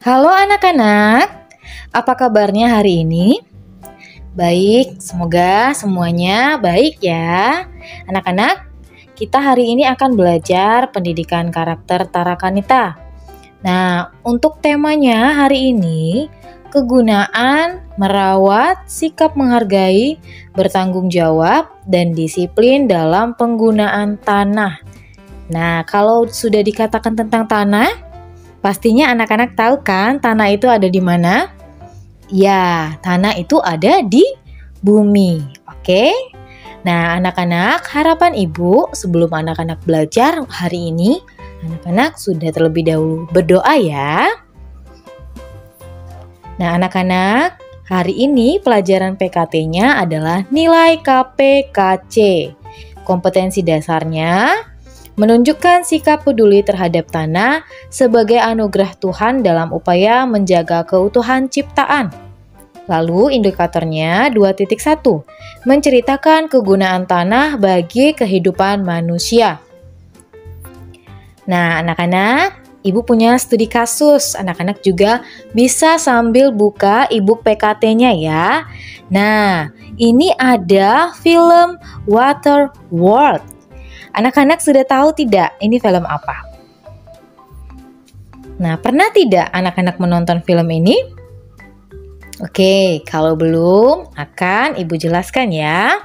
Halo anak-anak, apa kabarnya hari ini? Baik, semoga semuanya baik ya. Anak-anak, kita hari ini akan belajar pendidikan karakter Tarakanita. Nah, untuk temanya hari ini, kegunaan, merawat, sikap menghargai, bertanggung jawab, dan disiplin dalam penggunaan tanah. Nah, kalau sudah dikatakan tentang tanah, pastinya anak-anak tahu kan tanah itu ada di mana? Ya, tanah itu ada di bumi. Oke? Nah, anak-anak, harapan ibu sebelum anak-anak belajar hari ini, anak-anak sudah terlebih dahulu berdoa ya. Nah, anak-anak, hari ini pelajaran PKT-nya adalah nilai KPKC. Kompetensi dasarnya menunjukkan sikap peduli terhadap tanah sebagai anugerah Tuhan dalam upaya menjaga keutuhan ciptaan. Lalu indikatornya 2.1, menceritakan kegunaan tanah bagi kehidupan manusia. Nah, anak-anak, ibu punya studi kasus. Anak-anak juga bisa sambil buka e-book PKT-nya ya. Nah, ini ada film Waterworld. Anak-anak sudah tahu tidak ini film apa? Nah, pernah tidak anak-anak menonton film ini? Oke, kalau belum akan ibu jelaskan ya.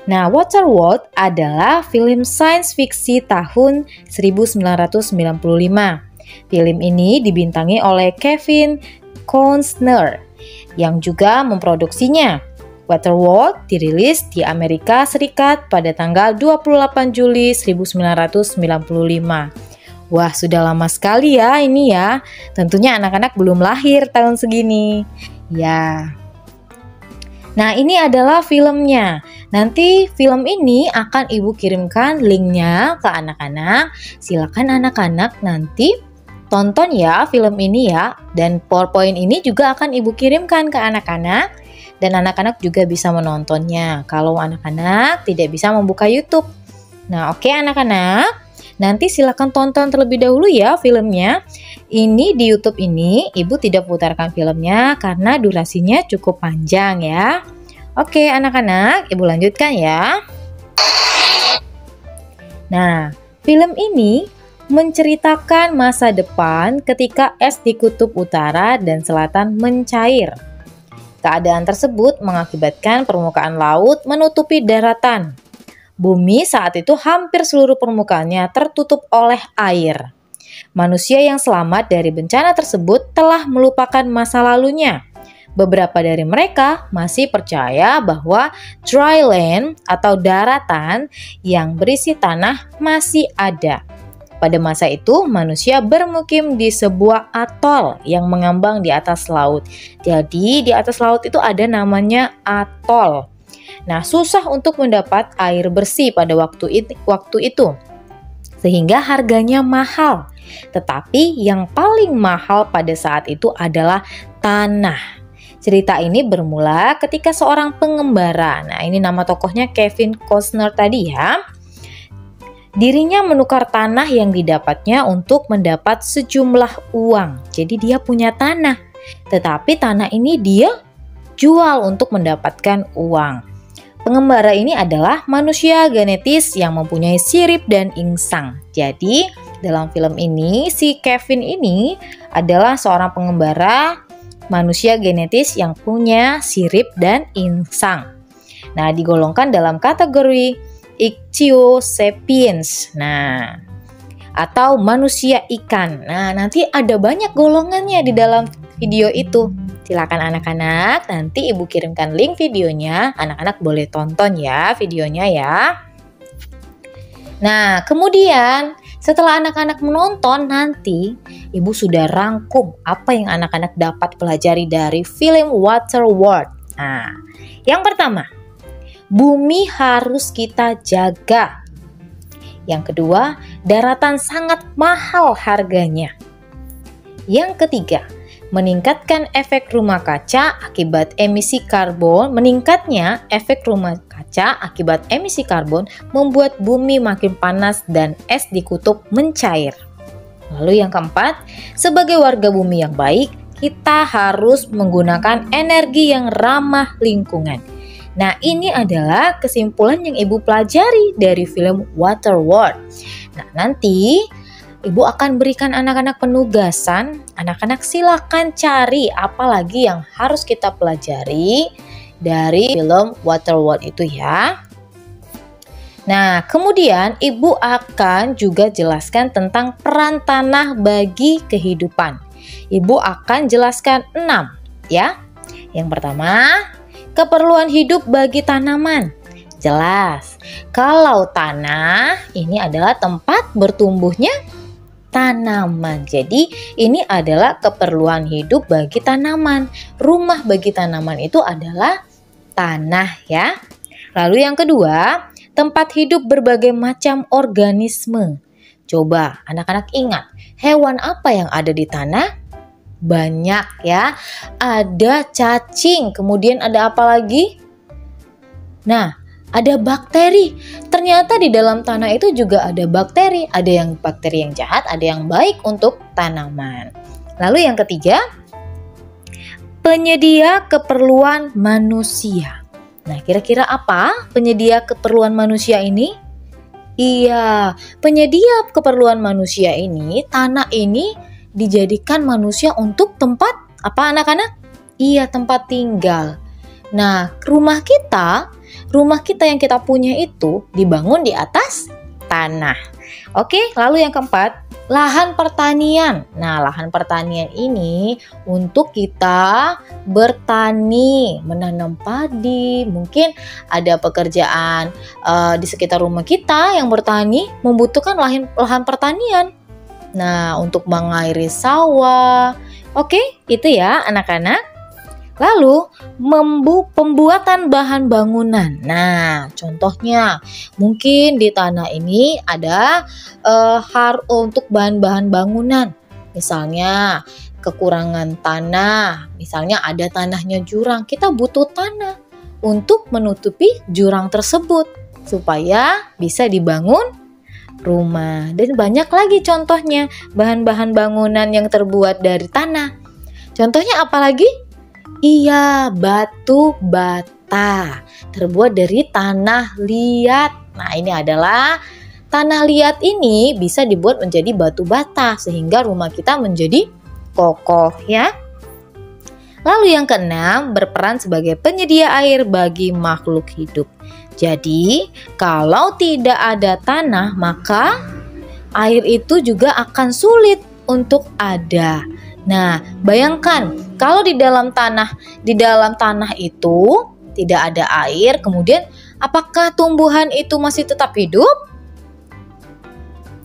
Nah, Waterworld adalah film sains fiksi tahun 1995. Film ini dibintangi oleh Kevin Costner yang juga memproduksinya. Waterworld dirilis di Amerika Serikat pada tanggal 28 Juli 1995. Wah, sudah lama sekali ya ini ya. Tentunya anak-anak belum lahir tahun segini. Ya. Nah, ini adalah filmnya. Nanti film ini akan ibu kirimkan linknya ke anak-anak. Silakan anak-anak nanti tonton ya film ini ya. Dan PowerPoint ini juga akan ibu kirimkan ke anak-anak. Dan anak-anak juga bisa menontonnya kalau anak-anak tidak bisa membuka YouTube. Nah, oke anak-anak, nanti silakan tonton terlebih dahulu ya filmnya. Ini di YouTube ini ibu tidak putarkan filmnya karena durasinya cukup panjang ya. Oke anak-anak, ibu lanjutkan ya. Nah, film ini menceritakan masa depan ketika es di kutub utara dan selatan mencair. Keadaan tersebut mengakibatkan permukaan laut menutupi daratan. Bumi saat itu hampir seluruh permukaannya tertutup oleh air. Manusia yang selamat dari bencana tersebut telah melupakan masa lalunya. Beberapa dari mereka masih percaya bahwa dry land atau daratan yang berisi tanah masih ada. Pada masa itu, manusia bermukim di sebuah atol yang mengambang di atas laut. Jadi, di atas laut itu ada namanya atol. Nah, susah untuk mendapat air bersih pada waktu itu. Sehingga harganya mahal. Tetapi yang paling mahal pada saat itu adalah tanah. Cerita ini bermula ketika seorang pengembara. Nah, ini nama tokohnya Kevin Costner tadi ya. Dirinya menukar tanah yang didapatnya untuk mendapat sejumlah uang. Jadi dia punya tanah. Tetapi tanah ini dia jual untuk mendapatkan uang. Pengembara ini adalah manusia genetis yang mempunyai sirip dan insang. Jadi dalam film ini si Kevin ini adalah seorang pengembara manusia genetis yang punya sirip dan insang. Nah, digolongkan dalam kategori Ichthyosapiens. Nah, atau manusia ikan. Nah, nanti ada banyak golongannya di dalam video itu. Silakan anak-anak, nanti ibu kirimkan link videonya. Anak-anak boleh tonton ya videonya ya. Nah, kemudian setelah anak-anak menonton nanti ibu sudah rangkum apa yang anak-anak dapat pelajari dari film Waterworld. Nah, yang pertama, bumi harus kita jaga. Yang kedua, daratan sangat mahal harganya. Yang ketiga, meningkatkan efek rumah kaca akibat emisi karbon. Meningkatnya efek rumah kaca akibat emisi karbon membuat bumi makin panas dan es di kutub mencair. Lalu yang keempat, sebagai warga bumi yang baik, kita harus menggunakan energi yang ramah lingkungan. Nah, ini adalah kesimpulan yang Ibu pelajari dari film Waterworld. Nah, nanti Ibu akan berikan anak-anak penugasan. Anak-anak silakan cari apa lagi yang harus kita pelajari dari film Waterworld itu ya. Nah, kemudian Ibu akan juga jelaskan tentang peran tanah bagi kehidupan. Ibu akan jelaskan 6 ya. Yang pertama, keperluan hidup bagi tanaman. Jelas, kalau tanah ini adalah tempat bertumbuhnya tanaman. Jadi ini adalah keperluan hidup bagi tanaman. Rumah bagi tanaman itu adalah tanah ya. Lalu yang kedua, tempat hidup berbagai macam organisme. Coba anak-anak ingat, hewan apa yang ada di tanah? Banyak ya. Ada cacing, kemudian ada apa lagi? Nah, ada bakteri. Ternyata di dalam tanah itu juga ada bakteri. Ada yang bakteri yang jahat, ada yang baik untuk tanaman. Lalu yang ketiga, penyedia keperluan manusia. Nah, kira-kira apa penyedia keperluan manusia ini? Iya, penyedia keperluan manusia ini, tanah ini dijadikan manusia untuk tempat apa anak-anak? Iya, tempat tinggal. Nah, rumah kita yang kita punya itu dibangun di atas tanah. Oke, lalu yang keempat, lahan pertanian. Nah, lahan pertanian ini untuk kita bertani, menanam padi. Mungkin ada pekerjaan di sekitar rumah kita yang bertani membutuhkan lahan pertanian. Nah, untuk mengairi sawah. Oke, itu ya anak-anak. Lalu, pembuatan bahan bangunan. Nah, contohnya mungkin di tanah ini ada untuk bahan-bahan bangunan. Misalnya kekurangan tanah, misalnya ada tanahnya jurang. Kita butuh tanah untuk menutupi jurang tersebut supaya bisa dibangun rumah. Dan banyak lagi contohnya bahan-bahan bangunan yang terbuat dari tanah. Contohnya apa lagi? Iya, batu bata terbuat dari tanah liat. Nah, ini adalah tanah liat ini bisa dibuat menjadi batu bata sehingga rumah kita menjadi kokoh ya. Lalu yang keenam, berperan sebagai penyedia air bagi makhluk hidup. Jadi, kalau tidak ada tanah, maka air itu juga akan sulit untuk ada. Nah, bayangkan kalau di dalam tanah itu tidak ada air, kemudian apakah tumbuhan itu masih tetap hidup?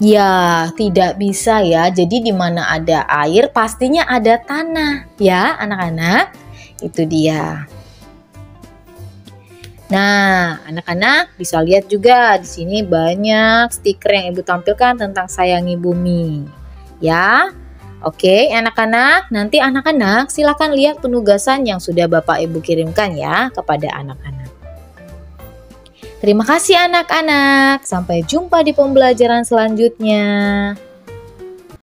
Ya, tidak bisa ya. Jadi di mana ada air pastinya ada tanah, ya, anak-anak. Itu dia. Nah, anak-anak bisa lihat juga di sini banyak stiker yang Ibu tampilkan tentang sayangi bumi. Ya. Oke, anak-anak, nanti anak-anak silakan lihat penugasan yang sudah Bapak Ibu kirimkan ya kepada anak-anak. Terima kasih anak-anak. Sampai jumpa di pembelajaran selanjutnya.